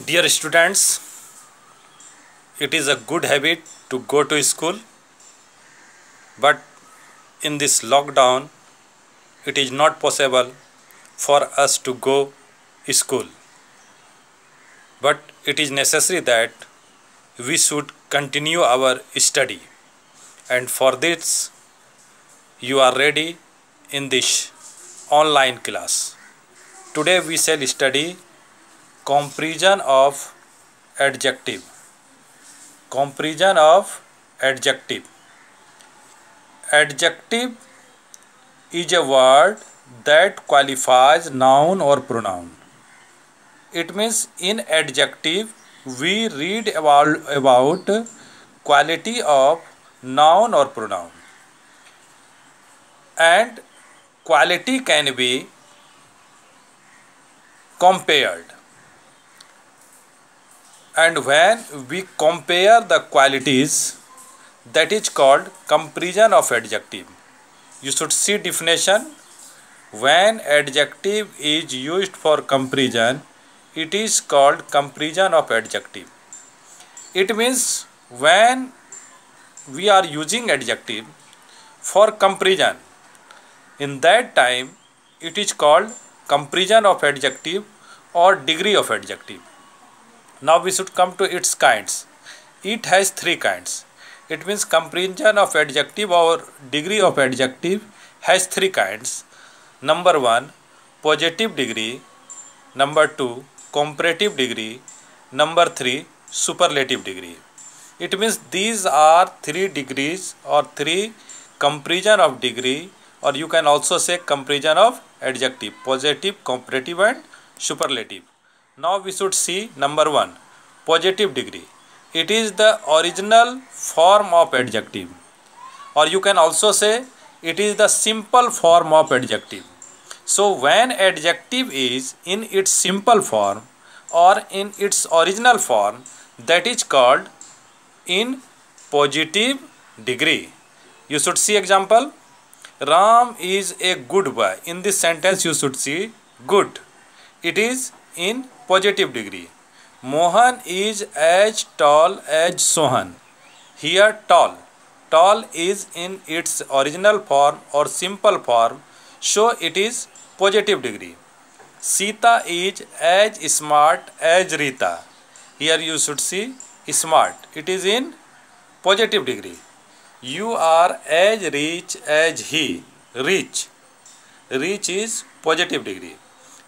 Dear students, it is a good habit to go to school, but in this lockdown, it is not possible for us to go school. But it is necessary that we should continue our study, and for this, you are ready in this online class. Today we shall study comparison of adjective. Comparison of adjective. Adjective is a word that qualifies noun or pronoun. It means in adjective we read about quality of noun or pronoun, and quality can be compared. And when we compare the qualities, that is called comparison of adjective. You should see definition. When adjective is used for comparison, it is called comparison of adjective. It means when we are using adjective for comparison, in that time it is called comparison of adjective or degree of adjective. Now we should come to its kinds. It has three kinds. It means comparison of adjective or degree of adjective has three kinds. Number 1, positive degree. Number 2, comparative degree. Number 3, superlative degree. It means these are three degrees or three comparison of degree, or you can also say comparison of adjective: positive, comparative and superlative. Now we should see number 1, positive degree. It is the original form of adjective, or you can also say it is the simple form of adjective. So when adjective is in its simple form or in its original form, that is called in positive degree. You should see example. Ram is a good boy. In this sentence you should see good. It is in positive degree. Mohan is as tall as Sohan. Here tall. Tall is in its original form or simple form, so it is positive degree. Sita is as smart as Rita. Here you should see smart. It is in positive degree. You are as rich as he. Rich. Rich is positive degree.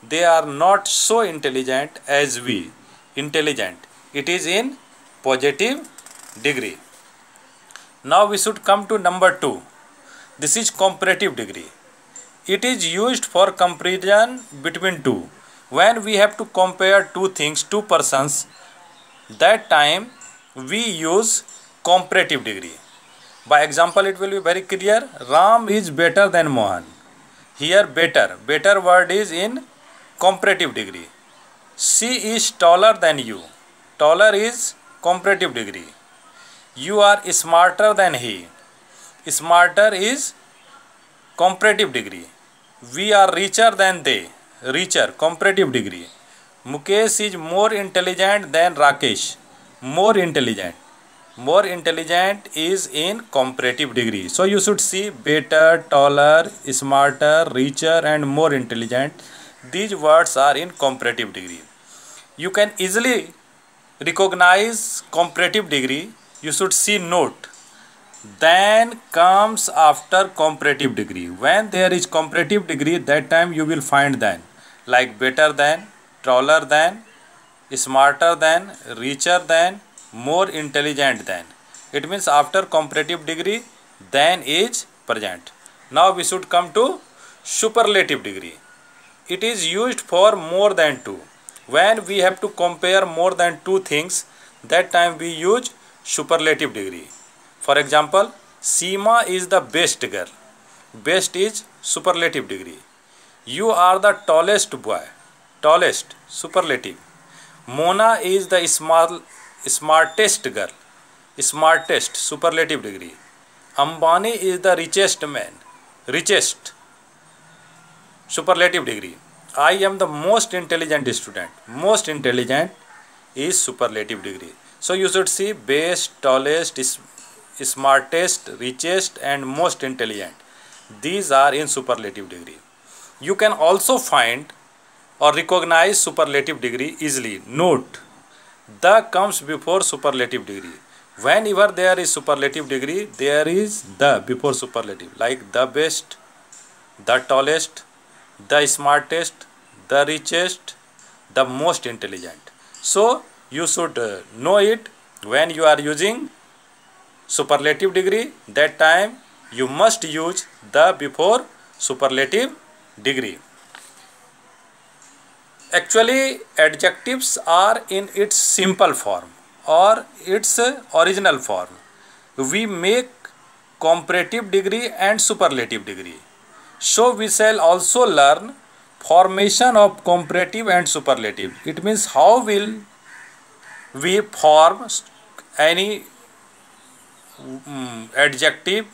They are not so intelligent as we. Intelligent. It is in positive degree. Now we should come to number 2. This is comparative degree. It is used for comparison between two. When we have to compare two things, two persons, that time we use comparative degree. By example, it will be very clear. Ram is better than Mohan. Here better. Better word is in comparative degree. She is taller than you. Taller is comparative degree. You are smarter than he. Smarter is comparative degree. We are richer than they. Richer, comparative degree. Mukesh is more intelligent than Rakesh. More intelligent. More intelligent is in comparative degree. So you should see better, taller, smarter, richer and more intelligent. These words are in comparative degree. You can easily recognize comparative degree. You should see note. Then comes after comparative degree. When there is comparative degree, that time you will find then, like better than, taller than, smarter than, richer than, more intelligent than. It means after comparative degree, then is present. Now we should come to superlative degree. It is used for more than two. When we have to compare more than two things, that time we use superlative degree. For example, Seema is the best girl. Best is superlative degree. You are the tallest boy. Tallest, superlative. Mona is the smartest girl. Smartest, superlative degree. Ambani is the richest man. Richest, superlative degree. I am the most intelligent student. Most intelligent is superlative degree. So you should see best, tallest, smartest, richest and most intelligent. These are in superlative degree. You can also find or recognize superlative degree easily. Note, the comes before superlative degree. Whenever there is superlative degree, there is the before superlative, like the best, the tallest, the smartest, the richest, the most intelligent. So you should know it when you are using superlative degree. That time you must use the before superlative degree. Actually, adjectives are in its simple form or its original form. We make comparative degree and superlative degree. So we shall also learn formation of comparative and superlative. It means how will we form any adjective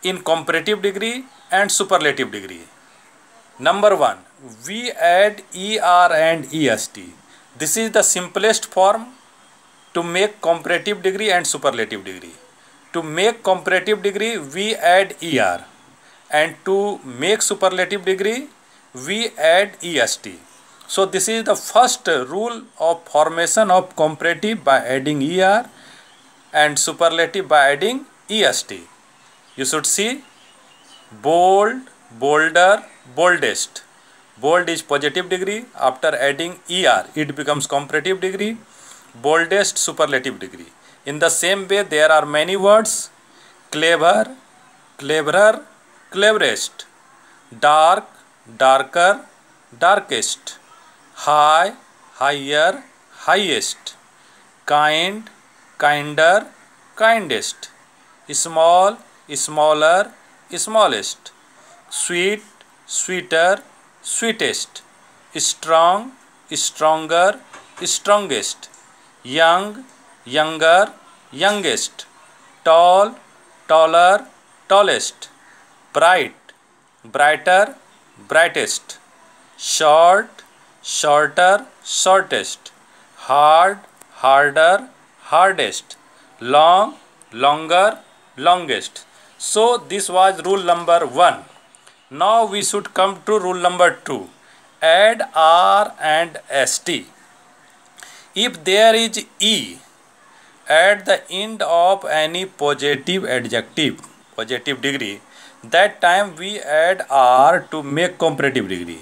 in comparative degree and superlative degree. Number 1, we add ER and EST. This is the simplest form to make comparative degree and superlative degree. To make comparative degree, we add ER, and to make superlative degree, we add EST. So this is the first rule of formation of comparative by adding ER and superlative by adding EST. You should see bold, bolder, boldest. Bold is positive degree. After adding ER, it becomes comparative degree. Boldest, superlative degree. In the same way, there are many words: clever, cleverer, cleverest, dark, darker, darkest, high, higher, highest, kind, kinder, kindest, small, smaller, smallest, sweet, sweeter, sweetest, strong, stronger, strongest, young, younger, youngest, tall, taller, tallest, bright, brighter, brightest, short, shorter, shortest, hard, harder, hardest, long, longer, longest. So this was rule number 1. Now we should come to rule number 2. Add R and ST. If there is E at the end of any positive adjective, positive degree, that time we add R to make comparative degree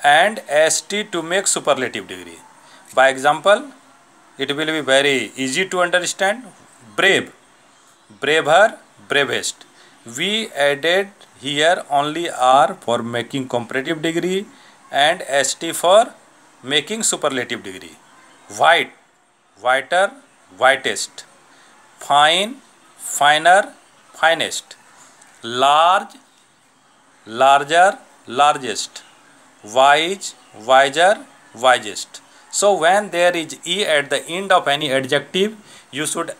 and ST to make superlative degree. By example, it will be very easy to understand. Brave, braver, bravest. We added here only R for making comparative degree and ST for making superlative degree. White, whiter, whitest. Fine, finer, finest. Large, larger, largest. Wise, wiser, wisest. So when there is E at the end of any adjective, you should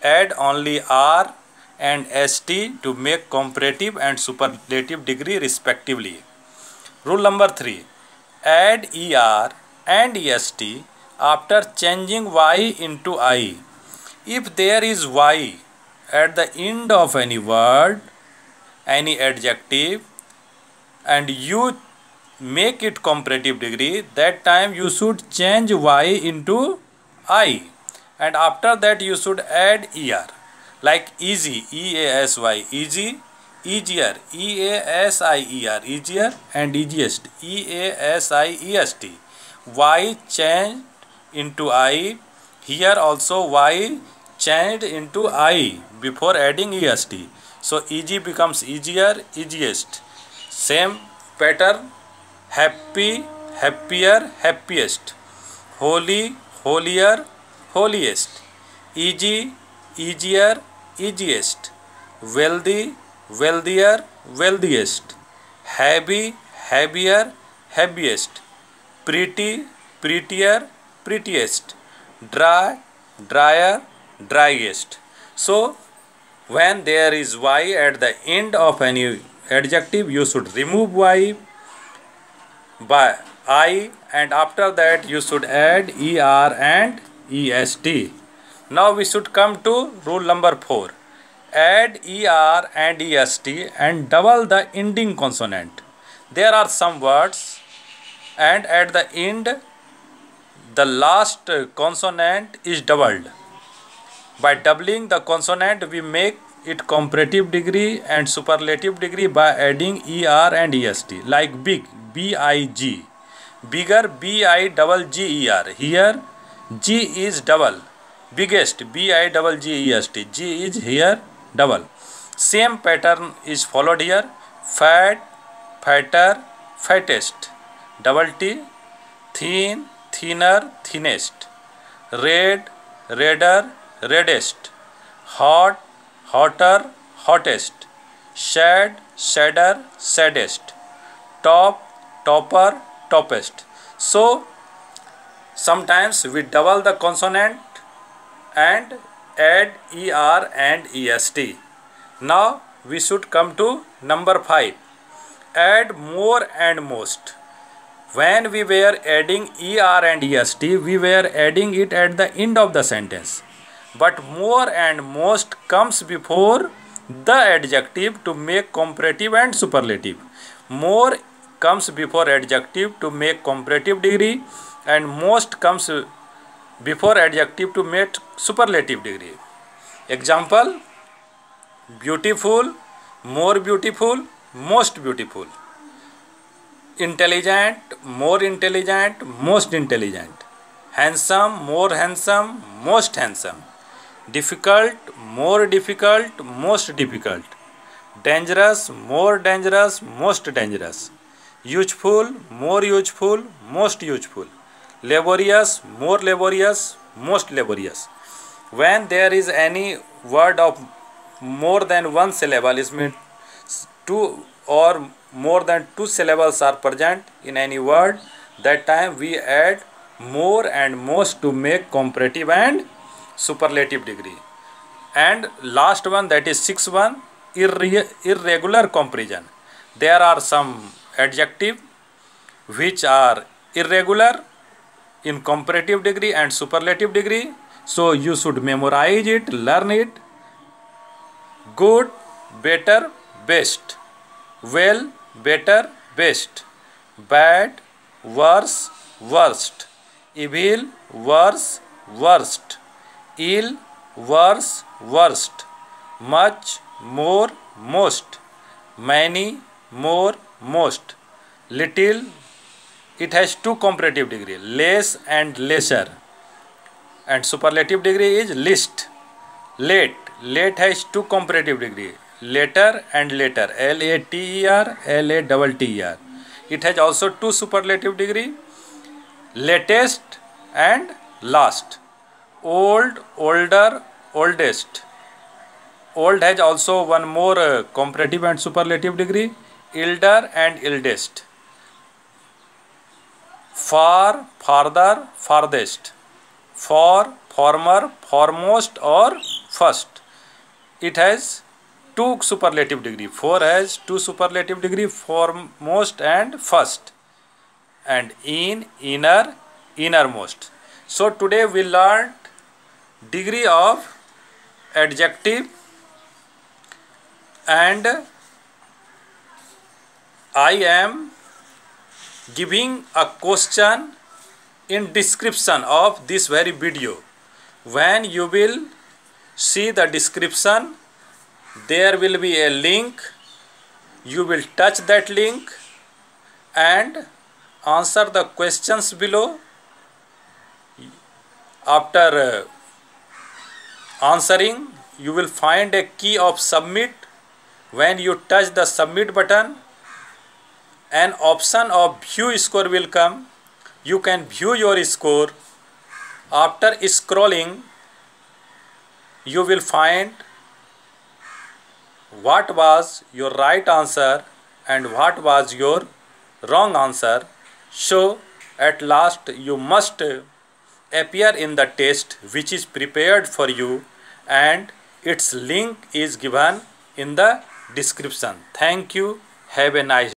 add only R and ST to make comparative and superlative degree respectively. Rule number 3. Add ER and EST after changing Y into I. If there is Y at the end of any word, any adjective, and you make it comparative degree, that time you should change Y into I, and after that you should add ER, like easy, EASY, easy, easier, EASIER, easier, and easiest, EASIEST. Y changed into I. Here also Y changed into I before adding EST. So easy becomes easier, easiest. Same pattern. Happy, happier, happiest. Holy, holier, holiest. Easy, easier, easiest. Wealthy, wealthier, wealthiest. Heavy, heavier, heaviest. Pretty, prettier, prettiest. Dry, drier, driest. So when there is Y at the end of any adjective, you should remove Y by I, and after that you should add ER and EST. Now we should come to rule number 4. Add ER and EST and double the ending consonant. There are some words and at the end the last consonant is doubled. By doubling the consonant we make it comparative degree and superlative degree by adding ER and EST, like big, B-I-G, bigger, B-I-double-G-E-R. Here G is double, biggest, B-I-double-G-E-S-T, G is here double. Same pattern is followed here, fat, fatter, fattest, double T, thin, thinner, thinnest, red, redder, reddest, hot, hotter, hottest, sad, sadder, saddest, top, topper, toppest. So sometimes we double the consonant and add ER and EST. Now we should come to number 5. Add more and most. When we were adding ER and EST, we were adding it at the end of the sentence. But more and most comes before the adjective to make comparative and superlative. More comes before adjective to make comparative degree, and most comes before adjective to make superlative degree. Example: beautiful, more beautiful, most beautiful. Intelligent, more intelligent, most intelligent. Handsome, more handsome, most handsome. Difficult, more difficult, most difficult. Dangerous, more dangerous, most dangerous. Useful, more useful, most useful. Laborious, more laborious, most laborious. When there is any word of more than one syllable, it means two or more than two syllables are present in any word, that time we add more and most to make comparative and superlative degree. And last one, that is 6th one, irregular comparison. There are some adjectives which are irregular in comparative degree and superlative degree, so you should memorize it, learn it. Good, better, best. Well, better, best. Bad, worse, worst. Evil, worse, worst. Ill, worse, worst. Much, more, most. Many, more, most. Little, it has two comparative degree, less and lesser. And superlative degree is least. Late, late has two comparative degree, later and later, L-A-T-E-R, L-A-T-T-E-R. It has also two superlative degree, latest and last. Old, older, oldest. Old has also one more comparative and superlative degree, elder and eldest. Far, farther, farthest. For, former, foremost or first. It has two superlative degree. For has two superlative degree, foremost and first. And in, inner, innermost. So today we learned degree of adjective, and I am giving a question in description of this very video. When you will see the description, there will be a link. You will touch that link and answer the questions below. After answering, you will find a key of submit. When you touch the submit button, an option of view score will come. You can view your score. After scrolling, you will find what was your right answer and what was your wrong answer. So at last you must appear in the test which is prepared for you, and its link is given in the description. Thank you. Have a nice day.